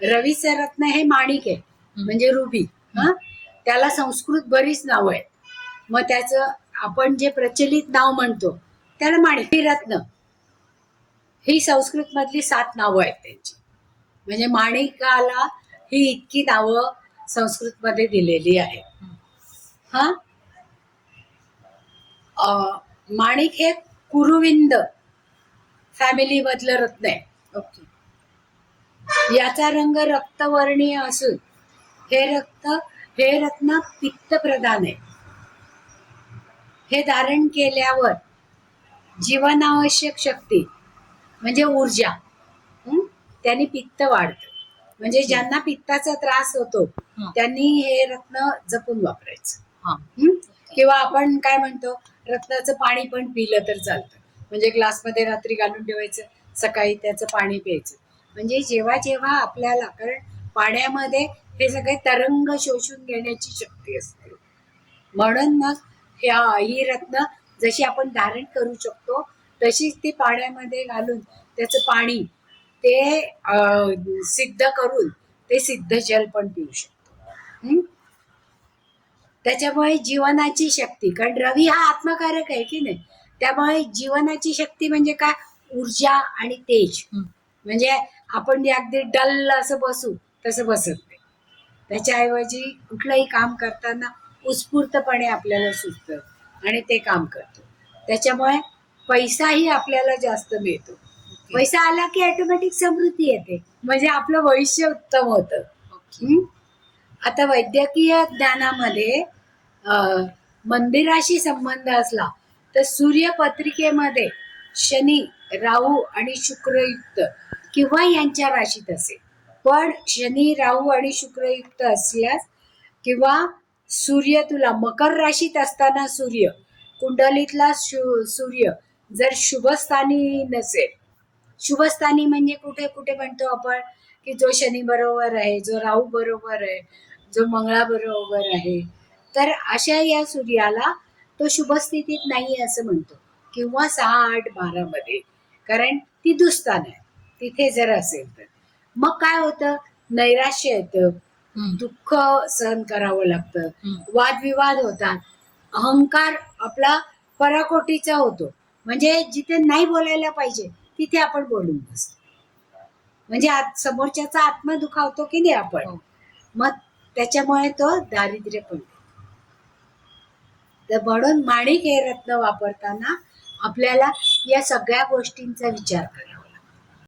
रवीचं रत्न हे माणिक आहे, म्हणजे रुबी. त्याला संस्कृत बरीच नावं आहेत. मग त्याचं आपण जे प्रचलित नाव म्हणतो त्याला माणिक रत्न, ही संस्कृत मधली 7 नावं आहेत त्यांची. म्हणजे माणिकाला ही इतकी नावं संस्कृत मध्ये दिलेली आहेत. माणिक हे कुरुविंद फॅमिली मधलं रत्न आहे. ओके. याचा रंग रक्तवर्णीय असून हे रत्न पित्त प्रधान आहे. हे धारण केल्यावर जीवनावश्यक शक्ती म्हणजे ऊर्जा, त्यांनी पित्त वाढतं. म्हणजे ज्यांना पित्ताचा त्रास होतो त्यांनी हे रत्न जपून वापरायचं. किंवा आपण काय म्हणतो, रत्नाचं पाणी पण पिलं तर चालतं. म्हणजे ग्लासमध्ये रात्री घालून ठेवायचं, सकाळी त्याचं पाणी प्यायचं. म्हणजे जेव्हा जेव्हा आपल्याला, कारण पाण्यामध्ये हे सगळे तरंग शोषून घेण्याची शक्ती असते, म्हणून मग ही रत्न जशी आपण धारण करू शकतो तशीच ती पाण्यामध्ये घालून त्याचं पाणी ते सिद्ध करून ते सिद्ध जल पण पिऊ शकतो. त्याच्यामुळे जीवनाची शक्ती, कारण रवी हा आत्मकारक आहे की नाही, त्यामुळे जीवनाची शक्ती म्हणजे काय, ऊर्जा आणि तेज. म्हणजे आपण जे अगदी डल असं बसू तसं बसत नाही. त्याच्याऐवजी कुठलंही काम करताना उत्स्फूर्तपणे आपल्याला सुचतं आणि ते काम करतो. त्याच्यामुळे पैसाही आपल्याला जास्त मिळतो. पैसा आला की ऑटोमॅटिक समृद्धी येते, म्हणजे आपलं भविष्य उत्तम होतं. आता वैद्यकीय ज्ञानामध्ये मंदिराशी संबंध असला तर सूर्यपत्रिकेमध्ये शनी, राहू आणि शुक्रयुक्त किंवा यांच्या राशीत असेल. पण शनी, राहू आणि शुक्रयुक्त असल्यास किंवा सूर्य तुला मकर राशीत असताना सूर्य, कुंडलीतला सूर्य जर शुभस्थानी नसेल, शुभस्थानी म्हणजे कुठे कुठे म्हणतो आपण की जो शनी बरोबर आहे, जो राहू बरोबर आहे, जो मंगळा बरोबर आहे, तर अशा या सूर्याला तो शुभस्थितीत नाही असं म्हणतो. किंवा 6, 8, 12 मध्ये, कारण ती दुस्थान आहे. तिथे जर असेल तर मग काय होतं, नैराश्य येतं, दुःख सहन करावं लागतं, वादविवाद होतात, अहंकार आपला पराकोटीचा होतो. म्हणजे जिथे नाही बोलायला पाहिजे तिथे आपण बोलून बसतो. म्हणजे समोरच्याचा आत्मा दुखावतो की नाही आपण. मग त्याच्यामुळे तो दारिद्र्य पण. तर म्हणून माणिक हे रत्न वापरताना आपल्याला या सगळ्या गोष्टींचा विचार करावा.